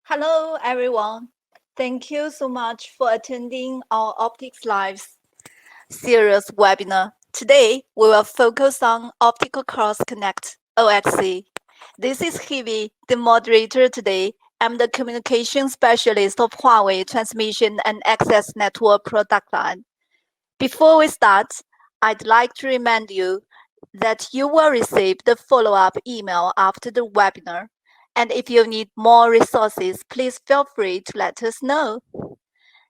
Hello, everyone. Thank you so much for attending our Optics Lives series webinar. Today, we will focus on Optical Cross Connect, OXC. This is Hivi, the moderator today. I'm the communication specialist of Huawei Transmission and Access Network product line. Before we start, I'd like to remind you that you will receive the follow-up email after the webinar. And if you need more resources, please feel free to let us know.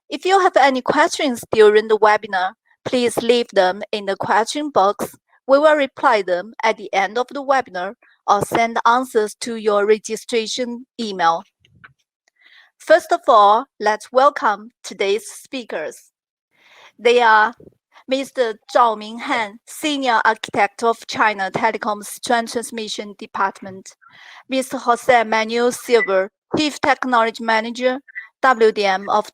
If you have any questions during the webinar, please leave them in the question box. We will reply them at the end of the webinar or send answers to your registration email. First of all, let's welcome today's speakers. They are Mr. Zhao Minghan, Senior Architect of China Telecom's Transmission Department. Mr. Jose Manuel Silva, Chief Technology Manager, WDM of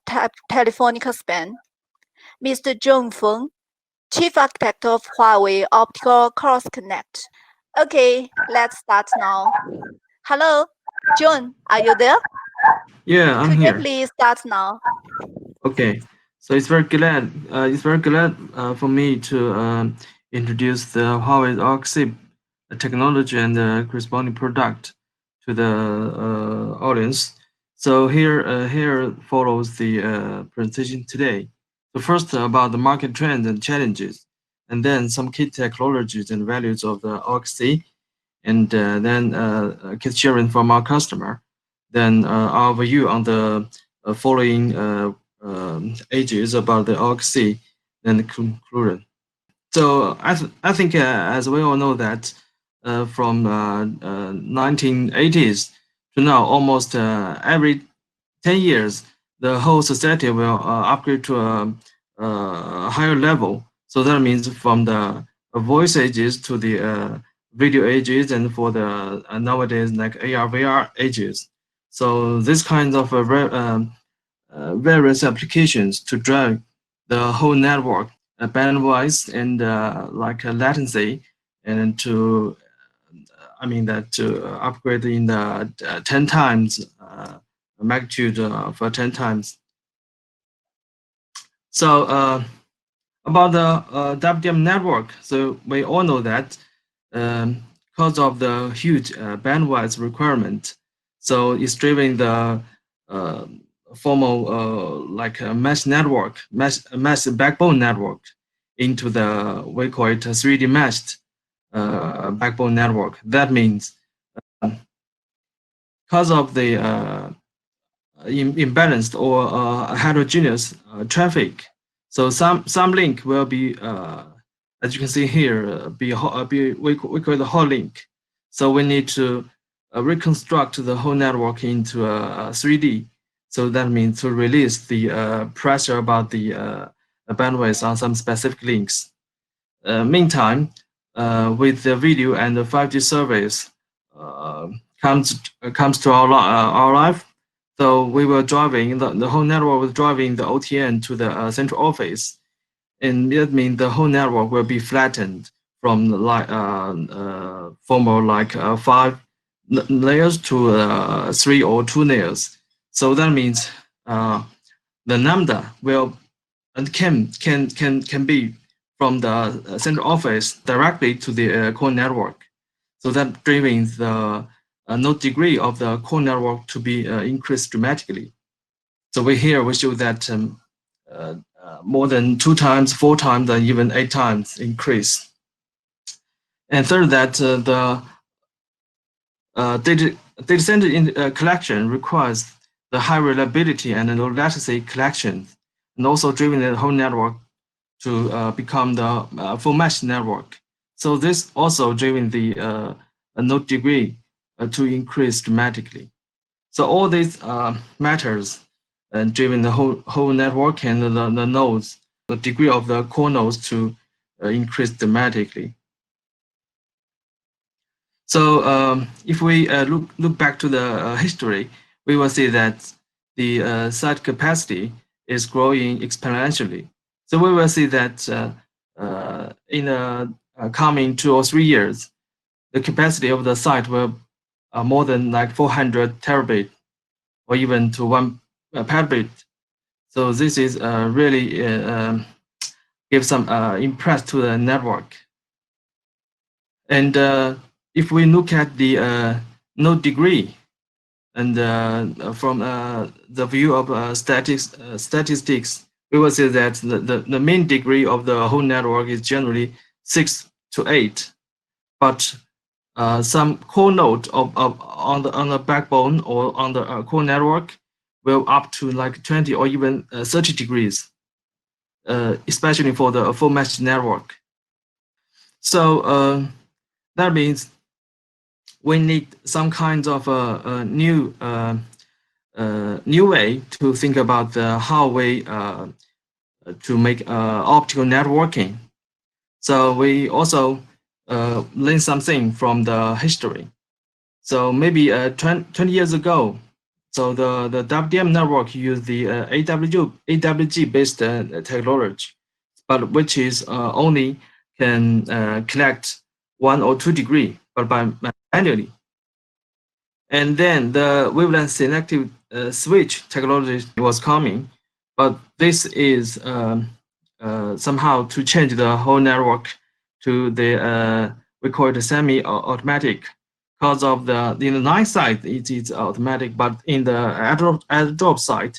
Telefónica Spain. Mr. Zhong Feng, Chief Architect of Huawei Optical Cross Connect. Okay, let's start now. Hello, John, are you there? Yeah, I'm Could here. you please start now? Okay, so it's very glad for me to introduce the Huawei OXC technology and the corresponding product to the audience. So here follows the presentation today. So first about the market trends and challenges, and then some key technologies and values of the OXC, and then key sharing from our customer. Then our view on the following ages about the OXC, and the conclusion. So I think as we all know that from 1980s to now, almost every 10 years, the whole society will upgrade to a higher level. So that means from the voice ages to the video ages, and for the nowadays like AR, VR ages. So this kind of various applications to drive the whole network, bandwidth and like latency, and to to upgrade in the 10 times magnitude for 10 times. So about the WDM network, so we all know that because of the huge bandwidth requirement, so it's driving the formal like a mesh network, mesh backbone network into the, we call it a 3D meshed backbone network. That means because of the imbalanced or heterogeneous traffic, so some link will be, as you can see here, we call it the hot link. So we need to reconstruct the whole network into 3D. So that means to release the pressure about the bandwidth on some specific links. Meantime, with the video and the 5G service comes to our life. So we were driving, the whole network was driving the OTN to the central office. And that means the whole network will be flattened from like former like 5 layers to 3 or 2 layers. So that means the lambda will and can be from the central office directly to the core network. So that driving the node degree of the core network to be increased dramatically. So we show that more than 2 times, 4 times, and even 8 times increase. And third, that the data center collection requires the high reliability and low latency collection, and also driving the whole network to become the full mesh network. So this also driving the node degree to increase dramatically. So all these matters and driving the whole network and the nodes, the degree of the core nodes to increase dramatically. So if we look back to the history, we will see that the site capacity is growing exponentially. So we will see that in the coming 2 or 3 years, the capacity of the site will more than like 400 terabit or even to 1 petabit. So this is really give some impress to the network. And if we look at the node degree, and from the view of statistics, we will see that the mean degree of the whole network is generally 6 to 8, but some core node on the backbone or on the core network will up to like 20 or even 30 degrees, especially for the full mesh network. So that means we need some kind of a new way to think about how we to make optical networking. So we also learn something from the history. So maybe 20 years ago, so the WDM network used the AWG based technology, but which is only can collect 1 or 2 degree, but by manually. And then the wavelength selective switch technology was coming, but this is somehow to change the whole network to the we call it semi-automatic. Because of in the line side it is automatic, but in the airdrop side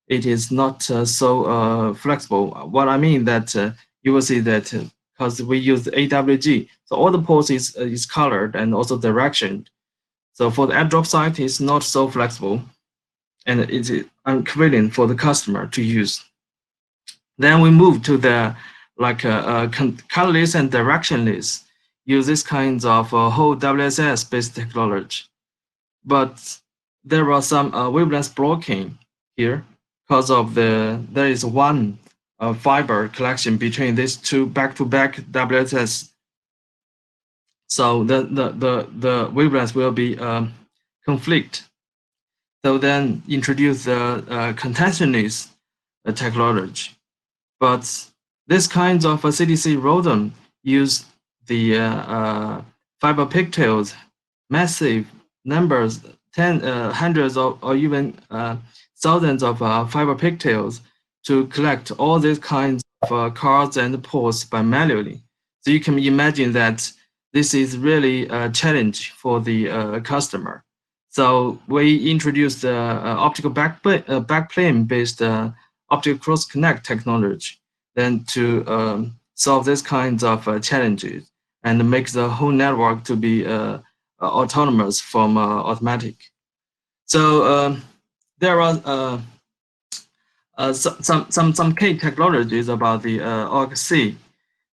it is not so flexible. What I mean that you will see that because we use AWG, so all the ports is colored and also direction. So for the airdrop side, it's not so flexible, and it is inconvenient for the customer to use. Then we move to the like colorless and directionless. Use this kinds of whole WSS-based technology, but there are some wavelength blocking here because of there is one fiber collection between these two back-to-back WSS. So the wavelengths will be conflict. So then introduce the contentionless technology. But this kinds of CDC ROADM use the fiber pigtails, massive numbers, hundreds of, or even thousands of fiber pigtails to collect all these kinds of cards and ports by manually. So you can imagine that this is really a challenge for the customer. So we introduced the optical backplane based optical cross connect technology, then to solve this kinds of challenges and make the whole network to be autonomous from automatic. So there are some key technologies about the OXC.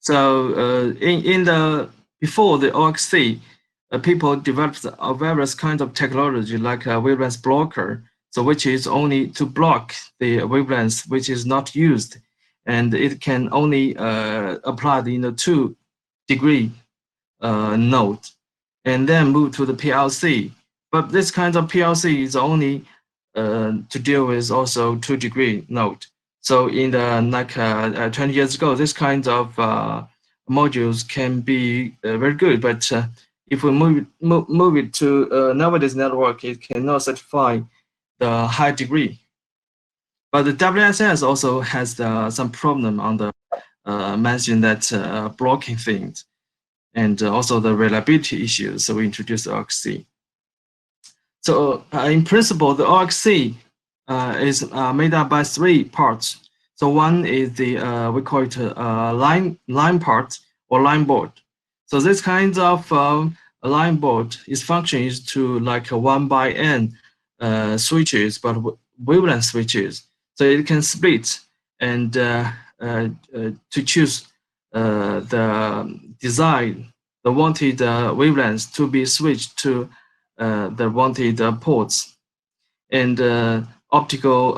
So in the before the OXC, people developed various kinds of technology like a wavelength blocker, so which is only to block the wavelength which is not used, and it can only apply the 2 degree node, and then move to the PLC. But this kind of PLC is only to deal with also 2 degree node. So in the like 20 years ago, this kind of modules can be very good, but if we move it to nowadays network, it cannot satisfy the high degree. But the WSS also has some problem on the mention that blocking things, and also the reliability issues. So we introduced the OXC. So in principle, the OXC is made up by 3 parts. So one is the we call it line part or line board. So this kind of line board, its function is to like a 1x n switches, but wavelength switches. So it can split and to choose the design, the wanted wavelengths to be switched to the wanted ports, and optical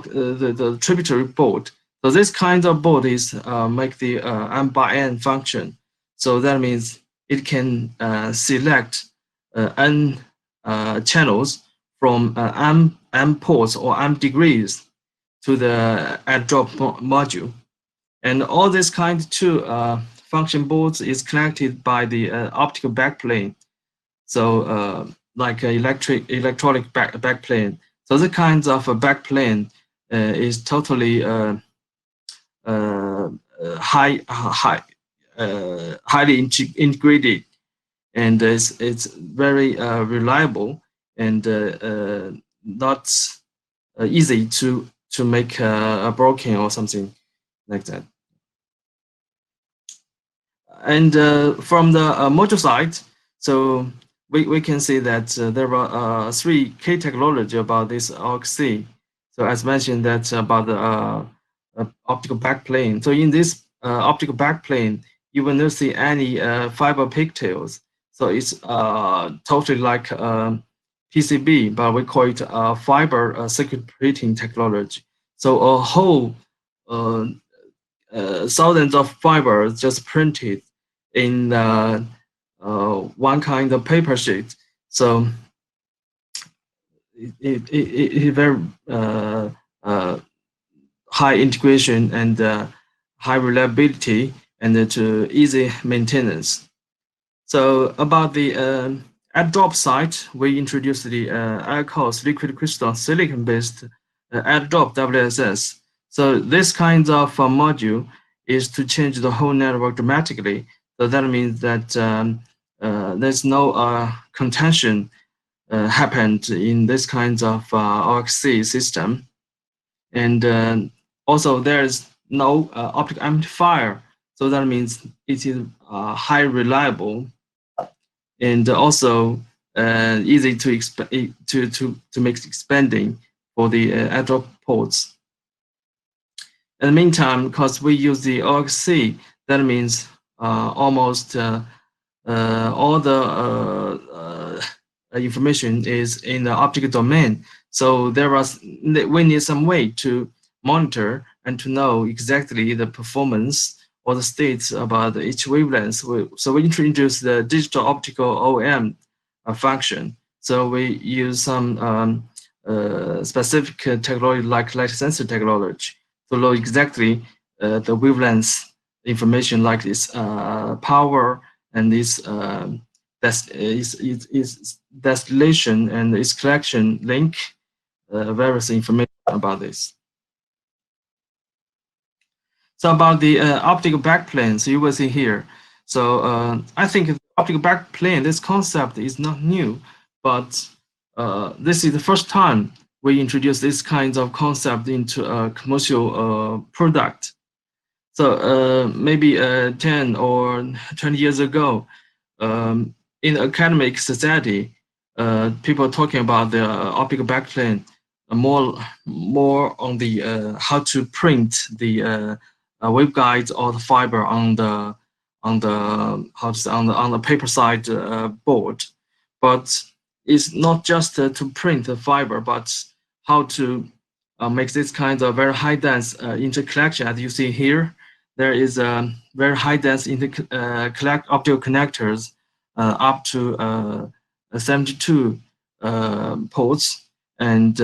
the tributary board. So this kind of board is make the n/n function. So that means it can select n channels from m ports or m degrees to the airdrop module, and all this kind of function boards is connected by the optical backplane. So like electronic backplane. So the kinds of backplane is totally highly integrated, and it's very reliable and not easy to make a broken or something like that. And from the module side, so we can see that there are three key technology about this OXC. So as mentioned, that about the optical backplane. So in this optical backplane, you will not see any fiber pigtails. So it's totally like PCB, but we call it fiber circuit printing technology. So a whole thousands of fibers just printed in one kind of paper sheet. So it very high integration and high reliability and to easy maintenance. So about the add drop side, we introduced the ICOS liquid crystal silicon-based add drop WSS. So this kind of module is to change the whole network dramatically. So that means that there's no contention happened in this kind of OXC system. And also there's no optical amplifier. So that means it is high reliable and also easy to make expanding for the add-drop ports. In the meantime, because we use the OXC, that means almost all the information is in the optical domain. So we need some way to monitor and to know exactly the performance or the states about each wavelength. So we introduced the digital optical OM function. So we use some specific technology like light sensor technology to know exactly the wavelength information like this power and this distillation and its collection link various information about this. So about the optical backplane, so you will see here. So I think the optical backplane, this concept is not new, but this is the first time we introduce this kind of concept into a commercial product. So maybe 10 or 20 years ago, in academic society, people talking about the optical backplane more on the how to print the waveguides or the fiber on the paper side board, but it's not just to print the fiber, but how to make this kind of very high dense interconnection. As you see here, there is a very high dense optical connectors up to 72 ports, and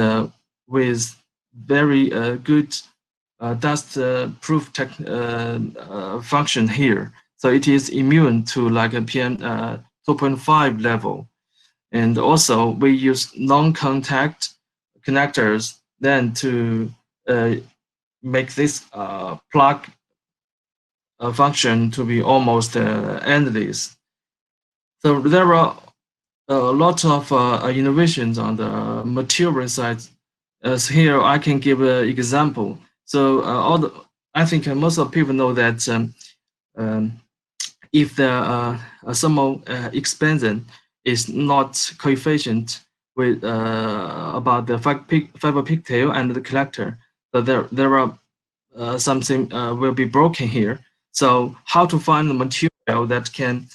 with very good dust proof function here. So it is immune to like a PM 2.5 level. And also we use non-contact connectors then to make this plug function to be almost endless. So there are a lot of innovations on the material side. As here, I can give an example. So I think most of people know that if the thermal expansion is not coefficient with about the fiber pigtail and the collector, so there are something will be broken here. So how to find the material that can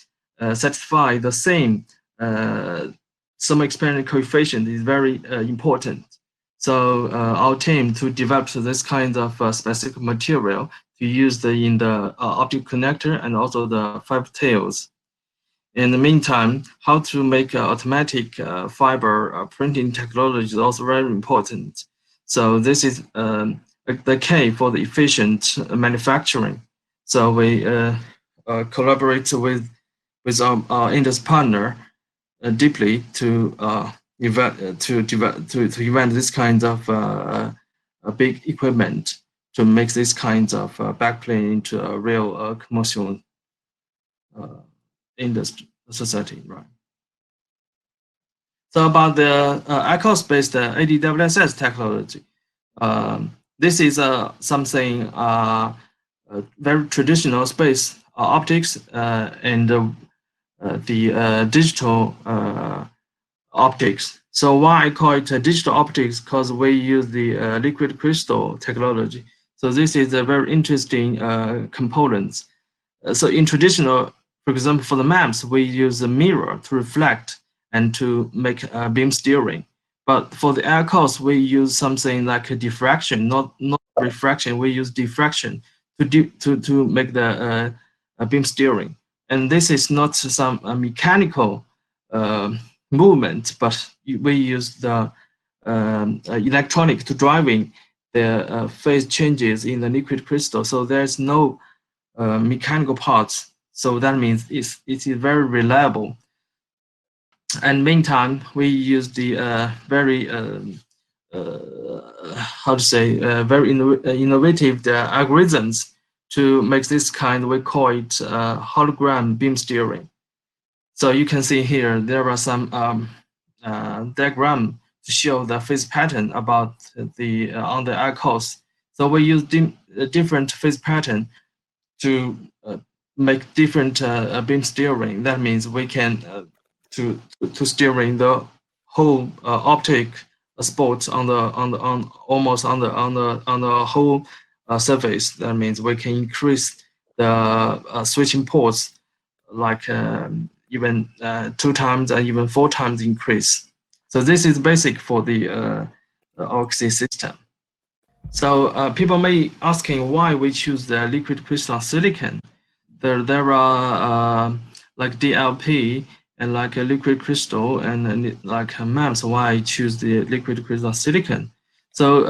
satisfy the same thermal expansion coefficient is very important. So our team to develop this kind of specific material to use in the optical connector and also the fiber tails. In the meantime, how to make automatic fiber printing technology is also very important. So this is the key for the efficient manufacturing. So we collaborate with our industry partner deeply to invent this kind of a big equipment to make this kind of backplane into a real commercial industry society, right? So about the ICOS-based ADWSS technology, this is something very traditional space optics and the digital optics. So why I call it digital optics? Because we use the liquid crystal technology. So this is a very interesting components. So in traditional, for example, for the maps, we use a mirror to reflect and to make beam steering. But for the ICOS, we use something like a diffraction, not refraction. We use diffraction to make the beam steering. And this is not some mechanical movement, but we use the electronic to driving the phase changes in the liquid crystal. So there's no mechanical parts. So that means it is very reliable. And meantime, we use the very very innovative algorithms to make this kind. We call it hologram beam steering. So you can see here there are some diagram to show the phase pattern about the on the ICOS. So we use different phase pattern to make different beam steering. That means we can to steering the whole optic spot on the whole surface. That means we can increase the switching ports like even 2 times and even 4 times increase. So this is basic for the OXC system. So people may asking why we choose the liquid crystal silicon. There are like DLP and like a liquid crystal and like MEMS. Why I choose the liquid crystal silicon? So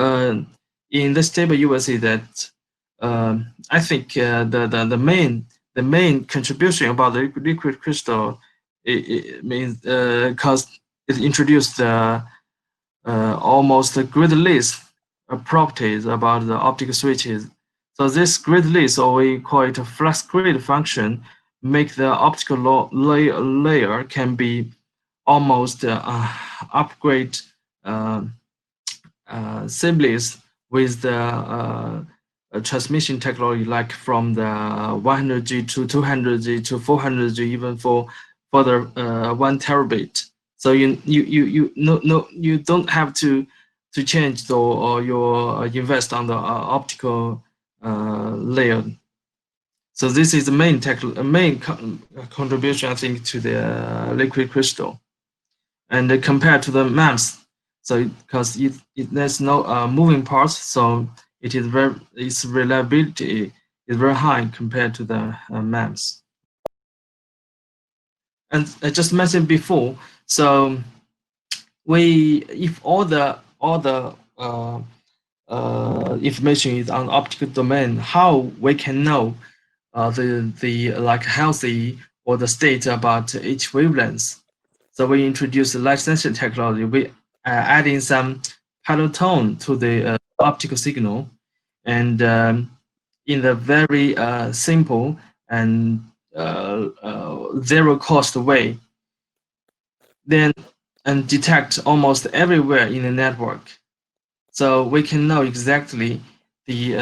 in this table you will see that I think the main contribution about the liquid crystal it means because it introduced almost a grid list properties about the optical switches. So this grid list, or we call it a flex grid function, make the optical layer can be almost upgrade seamless with the transmission technology, like from the 100G to 200G to 400G, even for further 1 terabit. So you don't have to change or you invest on the optical layer. So this is the main contribution, I think, to the liquid crystal. And compared to the MEMS, so because there's no moving parts, so its reliability is very high compared to the MEMS. And I just mentioned before, so if all the information is on optical domain, how we can know the like healthy or the state about each wavelength? So we introduce the light sensor technology. We adding some pilot tone to the optical signal, and in the very simple and zero cost way, then and detect almost everywhere in the network. So we can know exactly the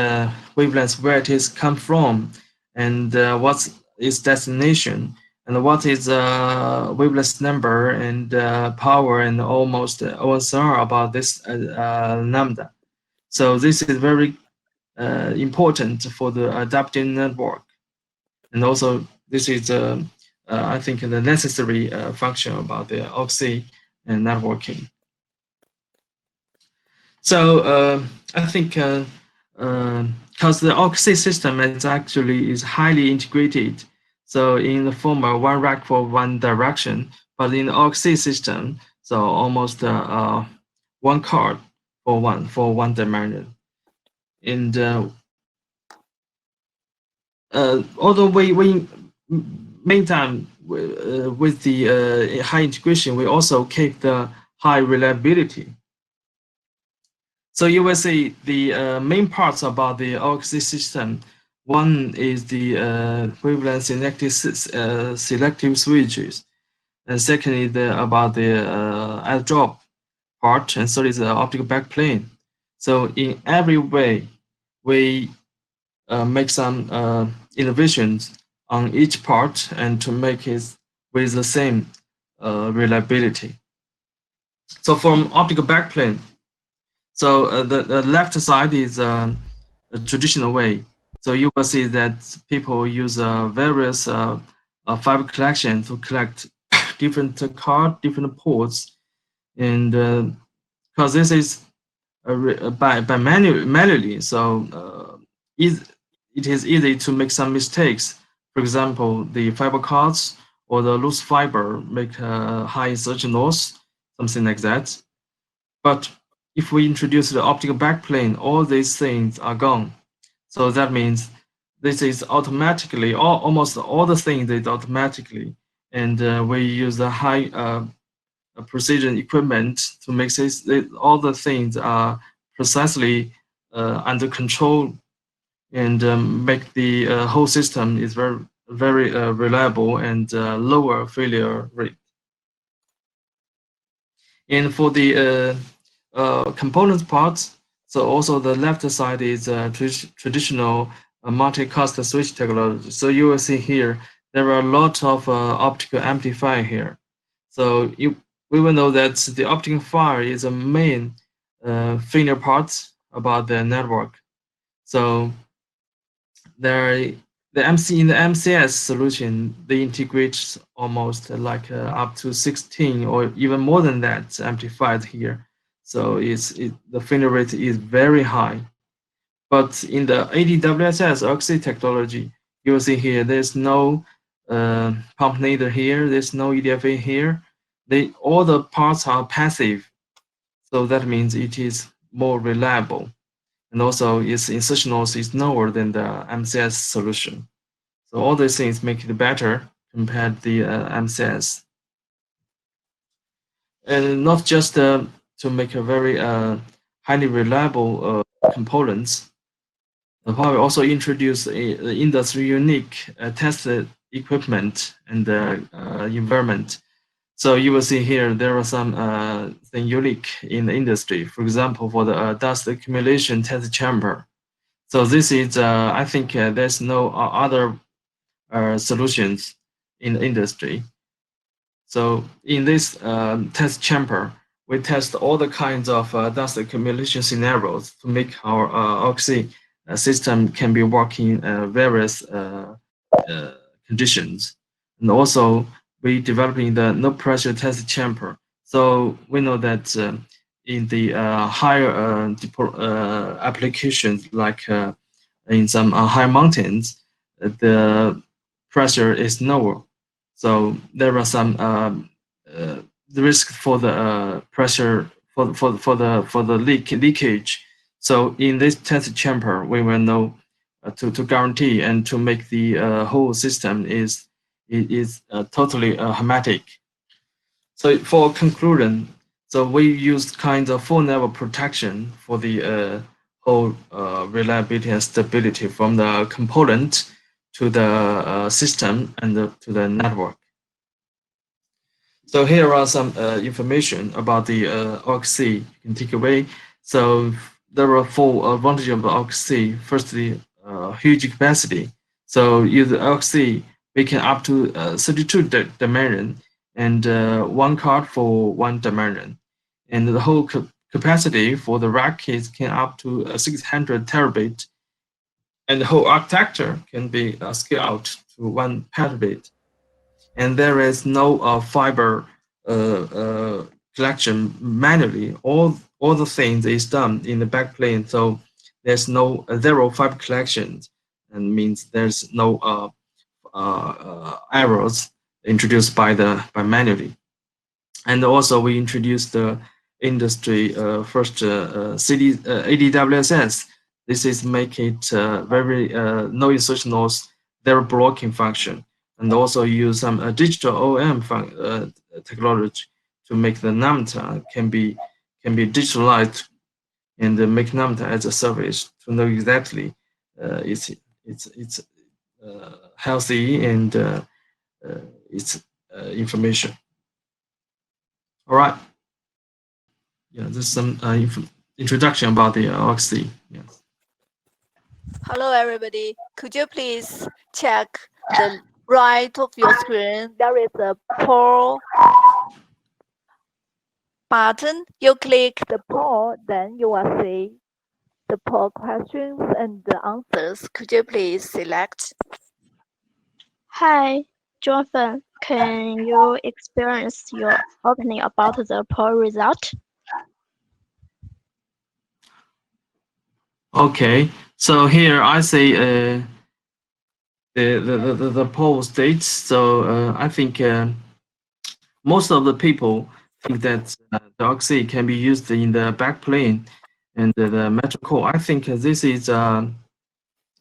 wavelengths where it is come from, and what's its destination, and what is wavelength number and power, and almost OSR about this lambda. So this is very important for the adaptive network, and also this is I think the necessary function about the OXC and networking. So I think because the OXC system is highly integrated. So in the former 1 rack for 1 direction, but in the OXC system, so almost 1 card for one dimension. And although we meantime with the high integration, we also keep the high reliability. So you will see the main parts about the OXC system. One is the wavelength selective switches, and second is about the add drop part, and third is the optical backplane. So in every way, we make some innovations on each part and to make it with the same reliability. So from optical backplane, so the left side is a traditional way. So you will see that people use various fiber collection to collect different cards, different ports, and because this is by manually, so it is easy to make some mistakes. For example, the fiber cards or the loose fiber make high insertion loss, something like that. But if we introduce the optical backplane, all these things are gone. So that means this is automatically, almost all the things is automatically, and we use the high precision equipment to make this, all the things are precisely under control, and make the whole system is very reliable and lower failure rate. And for the components parts, so also the left side is traditional multicast switch technology. So you will see here there are a lot of optical amplifier here. So we will know that the optical amplifier is a main finer part about the network. So there the in the MCS solution, they integrate almost like up to 16 or even more than that amplified here. So the failure rate is very high. But in the ADWSS OXC technology, you will see here there's no pump needle here, there's no EDFA here. All the parts are passive. So that means it is more reliable. And also its insertion loss is lower than the MCS solution. So all these things make it better compared to the MCS. And not just to make a very highly reliable components, Huawei also introduced the industry unique tested equipment and environment. So you will see here there are some things unique in the industry. For example, for the dust accumulation test chamber. So this is, I think there's no other solutions in the industry. So in this test chamber, we test all the kinds of dust accumulation scenarios to make our OXC system can be working various conditions. And also we developing the no pressure test chamber. So we know that in the higher applications, like in some high mountains, the pressure is lower. So there are some the risk for the pressure for the leakage. So in this test chamber, we will know to guarantee and to make the whole system is totally hermetic. So for conclusion, so we used kind of full level protection for the whole reliability and stability from the component to the system and to the network. So here are some information about the OXC. You can take away. So there are 4 advantages of the OXC. Firstly, huge capacity. So use the OXC, we can up to 32 dimension and 1 card for 1 dimension. And the whole capacity for the rack is can up to 600 terabit. And the whole architecture can be scaled out to 1 petabit. And there is no fiber collection manually. All the things is done in the backplane, so there's no zero fiber collection, and means there's no errors introduced by manually. And also we introduced the industry first ADWSS. This is make it very no insertion loss, zero blocking function, and also use some digital OM technology to make the number can be digitalized and make number as a service to know exactly it's healthy and its information. All right. Yeah, there's some introduction about the OXC. Yes. Hello, everybody. Could you please check the right of your screen? There is a poll button. You click the poll, then you will see the poll questions and the answers. Could you please select? Hi, Jonathan. Can you experience your opening about the poll result? Okay, so here I say the poll states. So I think most of the people think that the OXC can be used in the backplane and the metro core. I think this is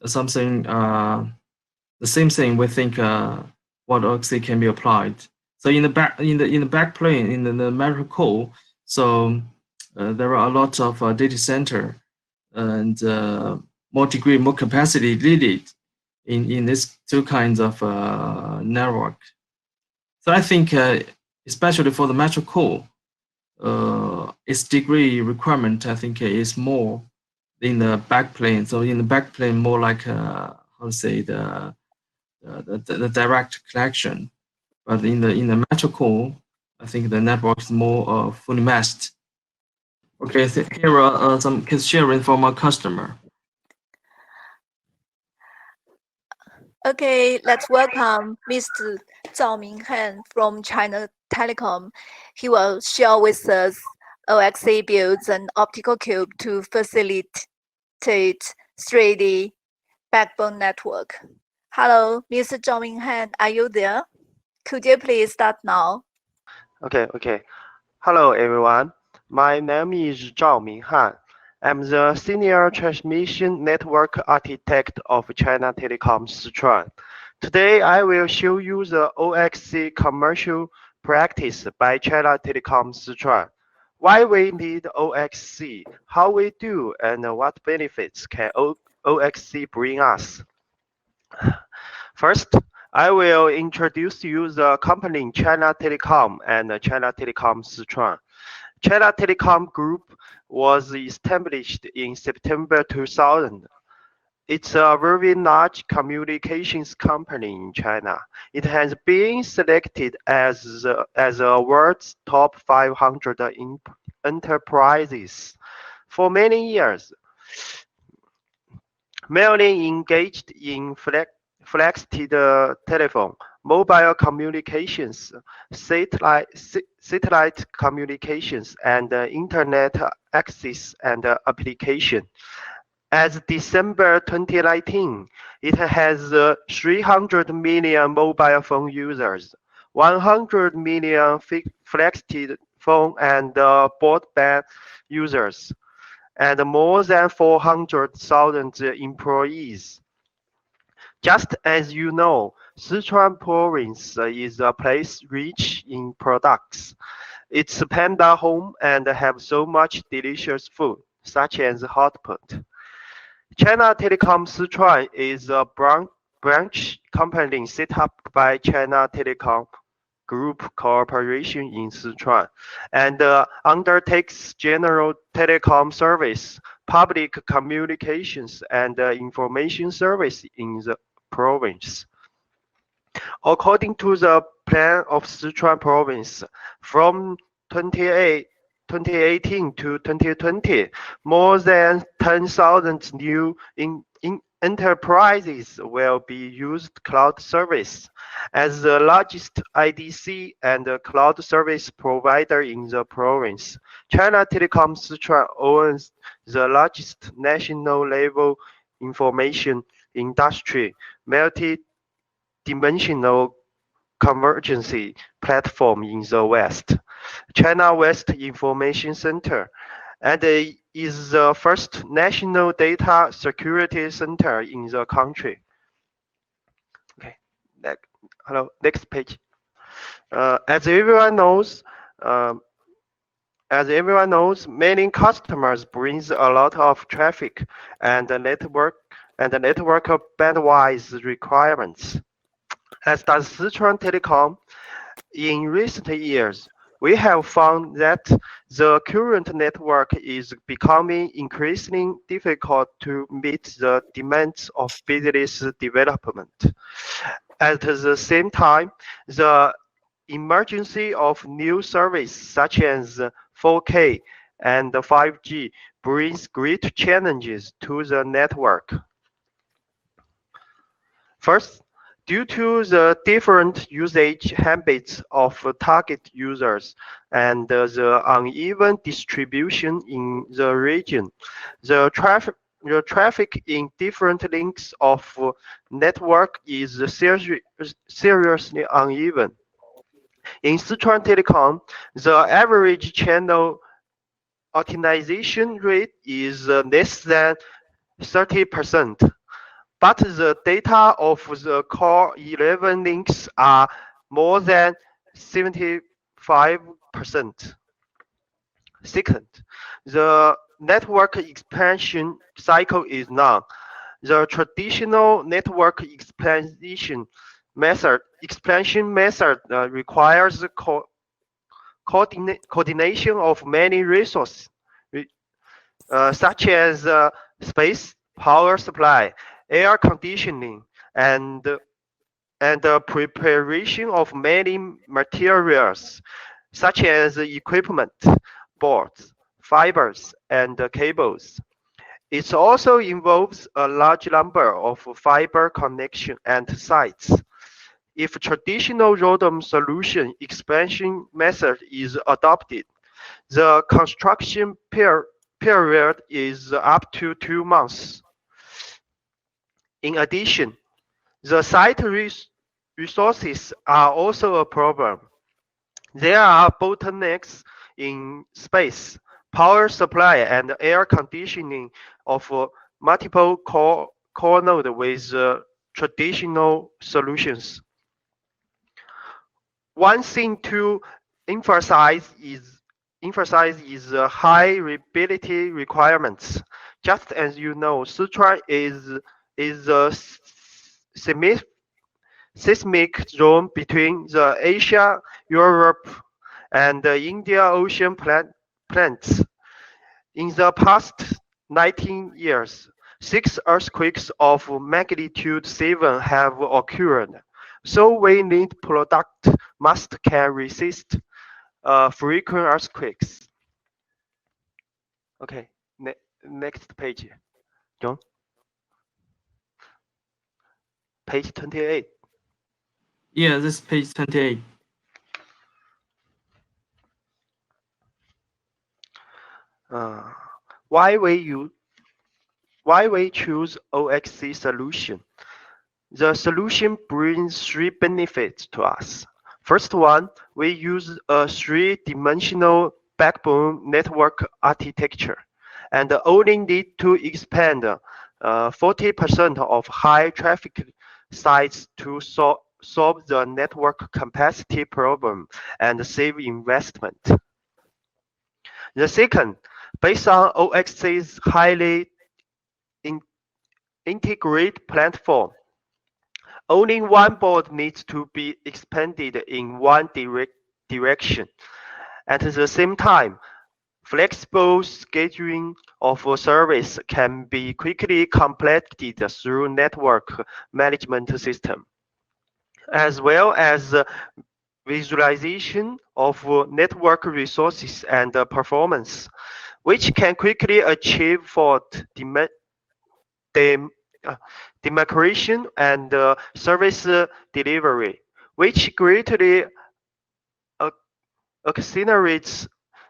something the same thing. We think what OXC can be applied. So in the backplane in the metro core, so there are a lot of data center and more degree, more capacity needed in these two kinds of network. So I think especially for the metro core, its degree requirement I think is more in the backplane. So in the backplane, more like how to say the direct connection. But in the metro core, I think the network is more fully masked. Okay, so here are some case sharing from our customer. Okay, let's welcome Mr. Zhao Minghan from China Telecom. He will share with us OXC builds an optical cube to facilitate 3D backbone network. Hello, Mr. Zhao Minghan, are you there? Could you please start now? Okay. Hello, everyone. My name is Zhao Minghan. I'm the Senior Transmission Network Architect of China Telecom Sichuan. Today, I will show you the OXC commercial practice by China Telecom Sichuan. Why we need OXC, how we do, and what benefits can OXC bring us. First, I will introduce you the company China Telecom and China Telecom Sichuan. China Telecom Group was established in September 2000. It's a very large communications company in China. It has been selected as a world's top 500 enterprises for many years. Mainly engaged in flexed telephone, mobile communications, satellite communications, and internet access and application. As December 2019, it has 300 million mobile phone users, 100 million flexed phone and broadband users, and more than 400,000 employees. Just as you know, Sichuan province is a place rich in products. It's panda home and have so much delicious food, such as hot pot. China Telecom Sichuan is a branch company set up by China Telecom Group Corporation in Sichuan and undertakes general telecom service, public communications, and information service in the province. According to the plan of Sichuan province, from 2018 to 2020, more than 10,000 new enterprises will be used cloud service. As the largest IDC and cloud service provider in the province, China Telecom Sichuan owns the largest national level information industry multi-dimensional convergence platform in the West, China West Information Center, and is the first national data security center in the country. Okay, next page. As everyone knows, As everyone knows, many customers brings a lot of traffic and the network bandwidth requirements. As does Sichuan Telecom, in recent years, we have found that the current network is becoming increasingly difficult to meet the demands of business development. At the same time, the emergence of new services such as 4K and 5G brings great challenges to the network. First, due to the different usage habits of target users and the uneven distribution in the region, the traffic in different links of network is seriously uneven. In Sichuan Telecom, the average channel optimization rate is less than 30%, but the data of the core 11 links are more than 75%. Second, the network expansion cycle is long. The traditional network expansion method requires coordination of many resources, such as space, power supply, air conditioning, and the preparation of many materials, such as equipment, boards, fibers, and cables. It also involves a large number of fiber connection and sites. If traditional ROADM solution expansion method is adopted, the construction period is up to 2 months. In addition, the site resources are also a problem. There are bottlenecks in space, power supply, and air conditioning of multiple core nodes with traditional solutions. One thing to emphasize is high reliability requirements. Just as you know, Sichuan is a seismic zone between the Asia, Europe, and the Indian Ocean plates. In the past 19 years, 6 earthquakes of magnitude 7 have occurred. So we need product can resist frequent earthquakes. Okay, next page, John. Page 28. Yeah, this is page 28. Why we choose OXC solution? The solution brings 3 benefits to us. First one, we use a 3-dimensional backbone network architecture and only need to expand 40% of high traffic sites to solve the network capacity problem and save investment. The second, based on OXC's highly integrated platform, only one board needs to be expanded in one direction. At the same time, flexible scheduling of a service can be quickly completed through network management system, as well as visualization of network resources and performance, which can quickly achieve fault demarcation and service delivery, which greatly accelerates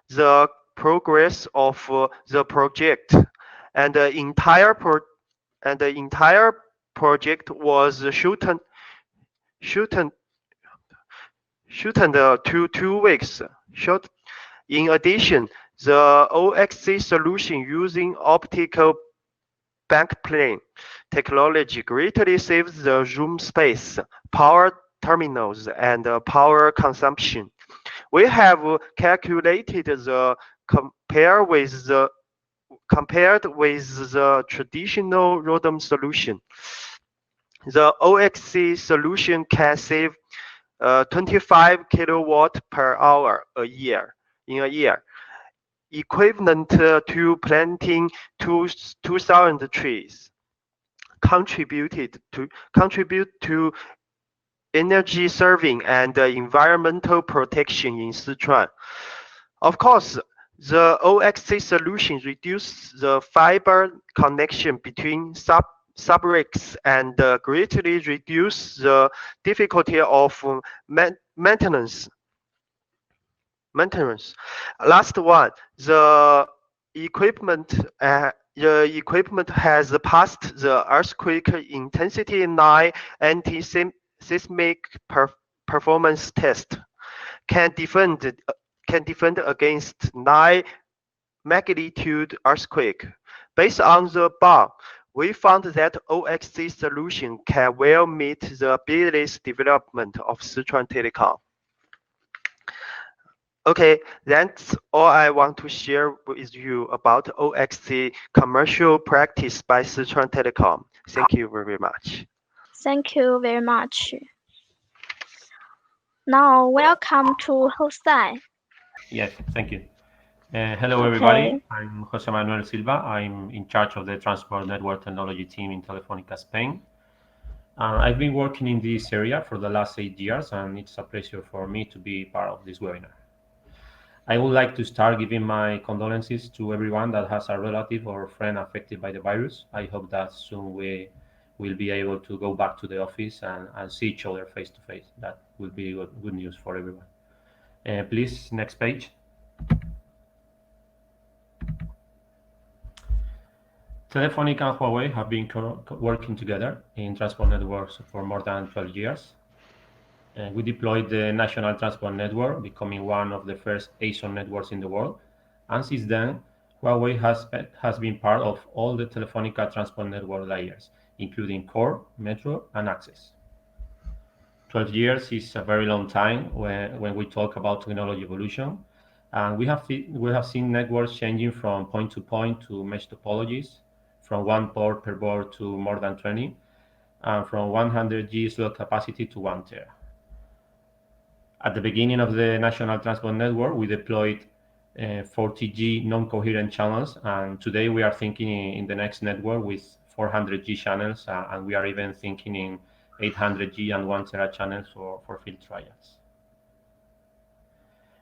the progress of the project. And the entire project was shortened to 2 weeks. In addition, the OXC solution using optical backplane technology greatly saves the room space, power terminals, and power consumption, We have calculated the compared with the traditional ROADM solution. The OXC solution can save 25 kilowatt per hour in a year, equivalent to planting 2,000 trees. Contribute to energy saving and environmental protection in Sichuan. Of course, the OXC solution reduces the fiber connection between subricks and greatly reduce the difficulty of maintenance. Last one, the equipment has passed the earthquake intensity 9 anti-seismic performance test. Can defend against 9 magnitude earthquake. Based on the above, we found that OXC solution can well meet the business development of Sichuan Telecom. Okay, that's all I want to share with you about OXC commercial practice by Sichuan Telecom. Thank you very much. Thank you very much. Now, welcome to Jose. Yes, thank you. Hello, Okay. everybody. I'm Jose Manuel Silva. I'm in charge of the Transport Network Technology team in Telefónica Spain. I've been working in this area for the last 8 years, and it's a pleasure for me to be part of this webinar. I would like to start giving my condolences to everyone that has a relative or friend affected by the virus. I hope that soon we will be able to go back to the office and see each other face to face. That would be good news for everyone. Please, next page. Telefónica and Huawei have been working together in transport networks for more than 12 years. We deployed the National Transport Network, becoming one of the first ASON networks in the world. And since then, Huawei has been part of all the Telefónica Transport Network layers, including core, metro, and access. 12 years is a very long time when we talk about technology evolution. And we have seen networks changing from point to mesh topologies, from 1 port per board to more than 20, and from 100G slot capacity to 1 tera. At the beginning of the National Transport Network, we deployed 40G non-coherent channels, and today we are thinking in the next network with 400G channels, and we are even thinking in 800G and 1 tera channels for field trials.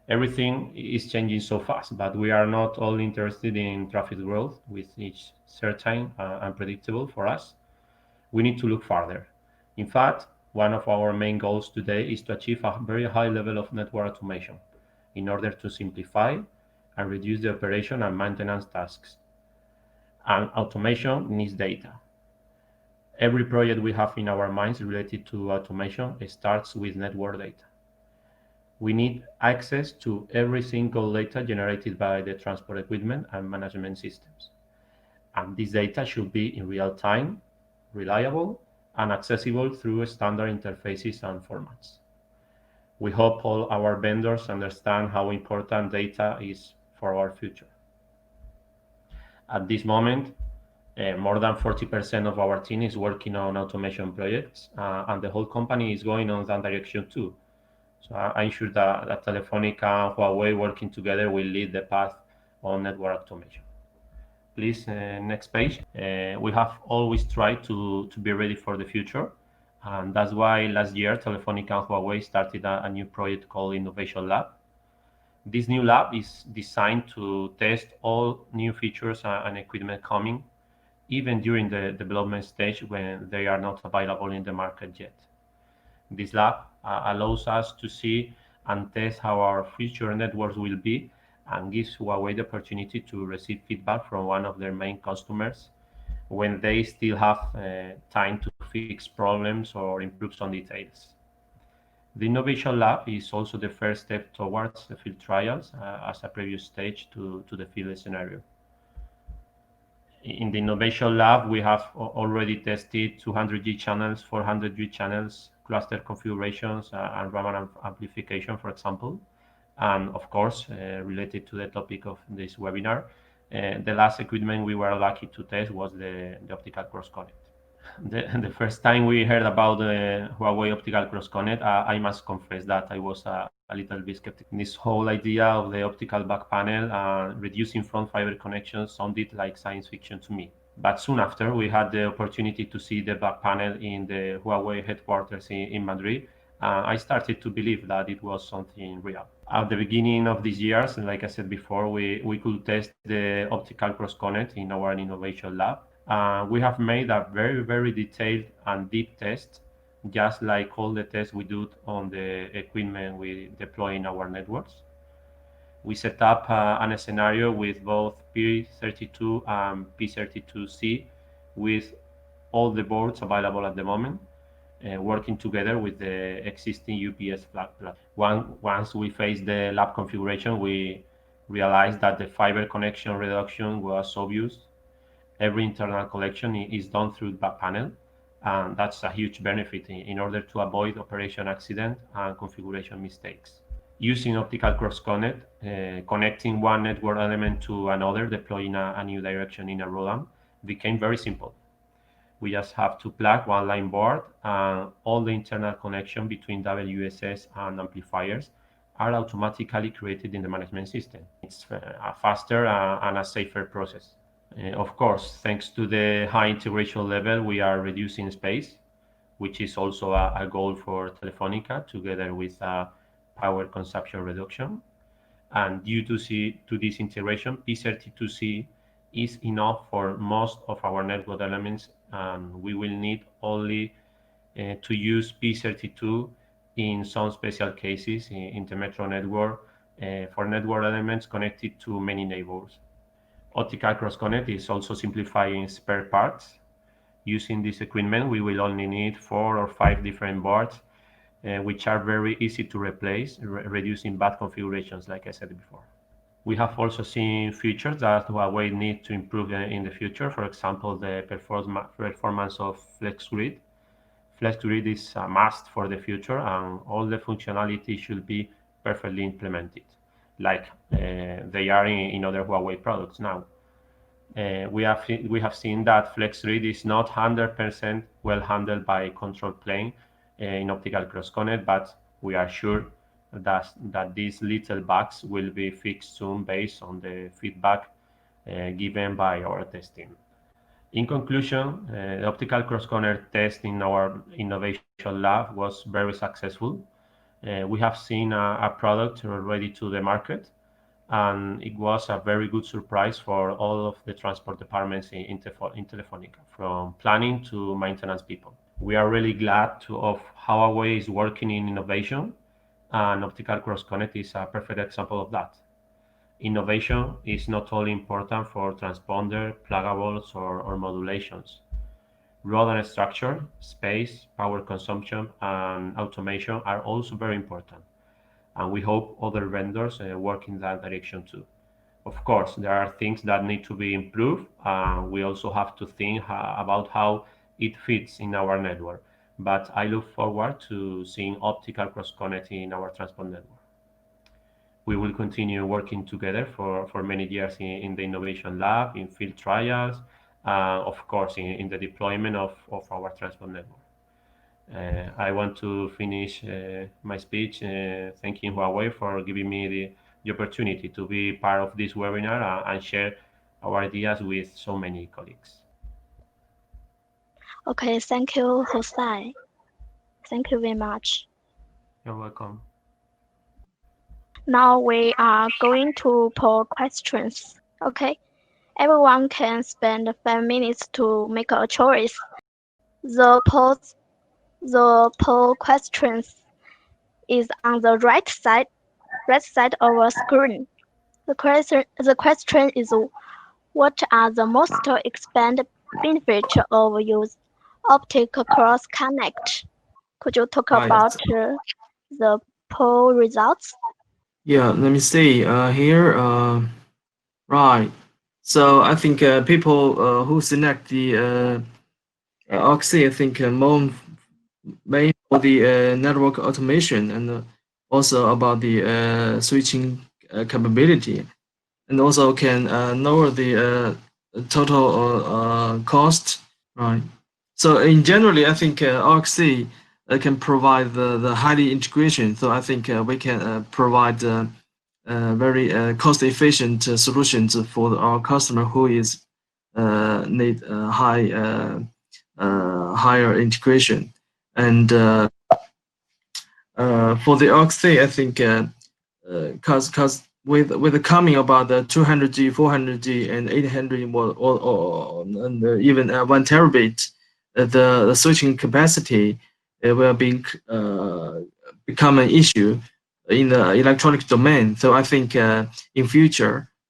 Everything is changing so fast, but we are not all interested in traffic growth, with each certain and predictable for us. We need to look farther. In fact, one of our main goals today is to achieve a very high level of network automation in order to simplify and reduce the operation and maintenance tasks. And automation needs data. Every project we have in our minds related to automation starts with network data. We need access to every single data generated by the transport equipment and management systems. And this data should be in real time, reliable, and accessible through standard interfaces and formats. We hope all our vendors understand how important data is for our future. At this moment, more than 40% of our team is working on automation projects, and the whole company is going on that direction too. So I'm sure that Telefónica and Huawei working together will lead the path on network automation. Please, next page. We have always tried to be ready for the future, and that's why last year Telefónica and Huawei started a new project called Innovation Lab. This new lab is designed to test all new features and equipment coming, even during the development stage when they are not available in the market yet. This lab allows us to see and test how our future networks will be, and gives Huawei the opportunity to receive feedback from one of their main customers when they still have time to fix problems or improve some details. The Innovation Lab is also the first step towards the field trials as a previous stage to the field scenario. In the Innovation Lab, we have already tested 200G channels, 400G channels, cluster configurations, and RAM amplification, for example. And of course, related to the topic of this webinar, the last equipment we were lucky to test was the optical cross-connect. The first time we heard about the Huawei optical cross-connect, I must confess that I was a little bit skeptical. This whole idea of the optical back panel reducing front fiber connections sounded like science fiction to me. But soon after, we had the opportunity to see the back panel in the Huawei headquarters in Madrid. I started to believe that it was something real. At the beginning of this year, like I said before, we could test the optical cross-connect in our innovation lab. We have made a very, very detailed and deep test, just like all the tests we do on the equipment we deploy in our networks. We set up a scenario with both P32 and P32C with all the boards available at the moment, working together with the existing UPS platform. Once we faced the lab configuration, we realized that the fiber connection reduction was obvious. Every internal connection is done through the back panel, and that's a huge benefit in order to avoid operation accident and configuration mistakes. Using optical cross-connect, connecting one network element to another, deploying a new direction in a ROADM became very simple. We just have to plug one line board, and all the internal connection between WSS and amplifiers are automatically created in the management system. It's a faster and a safer process. Of course, thanks to the high integration level, we are reducing space, which is also a goal for Telefónica, together with power consumption reduction. And due to this integration, P32C is enough for most of our network elements, and we will need only to use P32 in some special cases in the metro network for network elements connected to many neighbors. Optical cross-connect is also simplifying spare parts. Using this equipment, we will only need 4 or 5 different boards, which are very easy to replace, reducing bad configurations, like I said before. We have also seen features that Huawei need to improve in the future. For example, the performance of FlexGrid. FlexGrid is a must for the future, and all the functionality should be perfectly implemented, like they are in other Huawei products now. We have seen that FlexGrid is not 100% well handled by control plane in optical cross-connect, but we are sure that these little bugs will be fixed soon based on the feedback given by our testing. In conclusion, the optical cross-connect test in our innovation lab was very successful. We have seen a product ready to the market, and it was a very good surprise for all of the transport departments in Telefónica, from planning to maintenance people. We are really glad of how Huawei is working in innovation, and optical cross-connect is a perfect example of that. Innovation is not only important for transponder, pluggables, or modulations. ROADM structure, space, power consumption, and automation are also very important, and we hope other vendors work in that direction too. Of course, there are things that need to be improved, and we also have to think about how it fits in our network, but I look forward to seeing optical cross-connect in our transport network. We will continue working together for many years in the innovation lab, in field trials, of course, in the deployment of our transport network. I want to finish my speech thanking Huawei for giving me the opportunity to be part of this webinar and share our ideas with so many colleagues. Okay, thank you, Jose. Thank you very much. You're welcome. Now we are going to poll questions. Okay, everyone can spend 5 minutes to make a choice. The poll questions is on the right side of the screen. The question is, what are the most expanded benefits of use optical cross-connect? Could you talk Right. about the poll results? Yeah, let me see here. Right. So I think people who select the OXC, I think more for the network automation and also about the switching capability, and also can lower the total cost, right? So in generally, I think OXC can provide the highly integration. So I think we can provide very cost-efficient solutions for our customer who is need higher integration. And for the OXC, I think because with the coming about the 200G, 400G, and 800, and even 1 terabit, the switching capacity will become an issue in the electronic domain. So I think in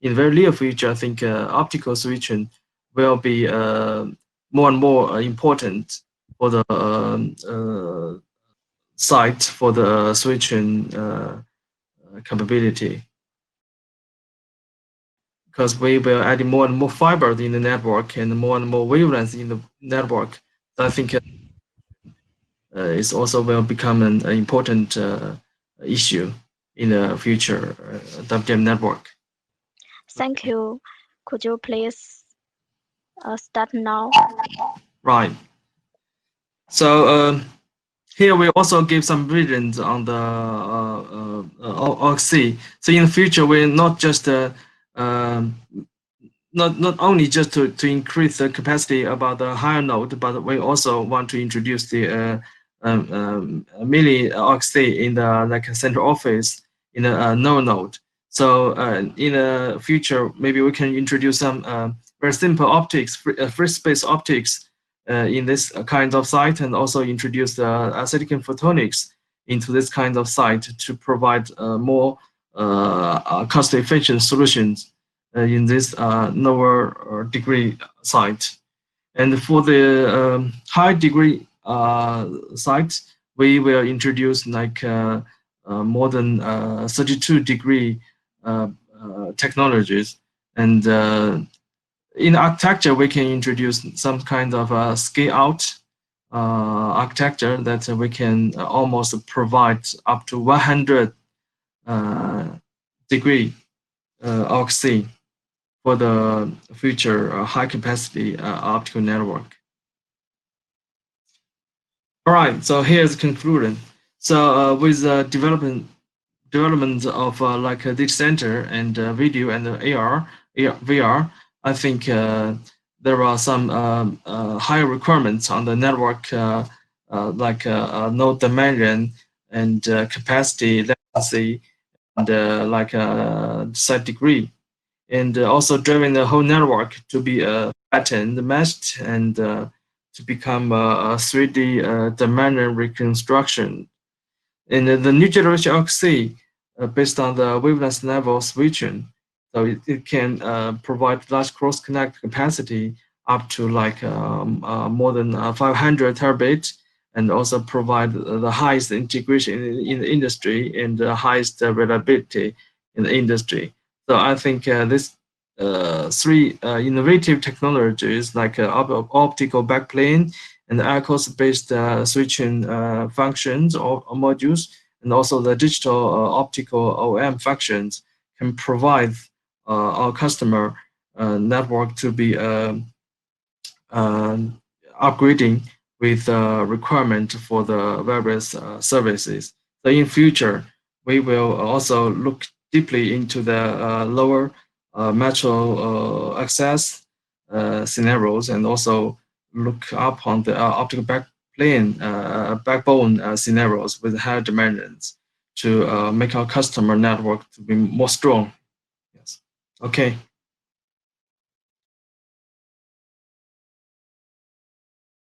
very near future, I think optical switching will be more and more important for the site for the switching capability, because we will add more and more fiber in the network and more wavelengths in the network. So I think it's also will become an important issue in the future WDM network. Thank you. Could you please start now? Right. So here we also give some visions on the OXC. So in the future, we're not just not only just to increase the capacity about the higher node, but we also want to introduce the mini OXC in the like central office in a no node. So in the future, maybe we can introduce some very simple optics, free space optics in this kind of site, and also introduce the silicon photonics into this kind of site to provide more cost-efficient solutions in this lower degree site. And for the high degree site, we will introduce like more than 32 degree technologies. And in architecture, we can introduce some kind of scale out architecture that we can almost provide up to 100 degree OXC for the future high capacity optical network. All right, so here's the conclusion. So with the development of like a data center and video and AR, VR, I think there are some higher requirements on the network, like node dimension and capacity, latency, and like site degree, and also driving the whole network to be flattened, meshed, and to become a 3D dimension reconstruction. And the new generation OXC, based on the wavelength level switching, so it can provide large cross-connect capacity up to like more than 500 terabit, and also provide the highest integration in the industry and the highest reliability in the industry. So I think this three innovative technologies like optical backplane and ICOS-based switching functions or modules, and also the digital optical OM functions can provide our customer network to be upgrading with requirement for the various services. So in future, we will also look deeply into the lower metro access scenarios, and also look up on the optical backbone scenarios with higher dimensions to make our customer network to be more strong. Yes. Okay.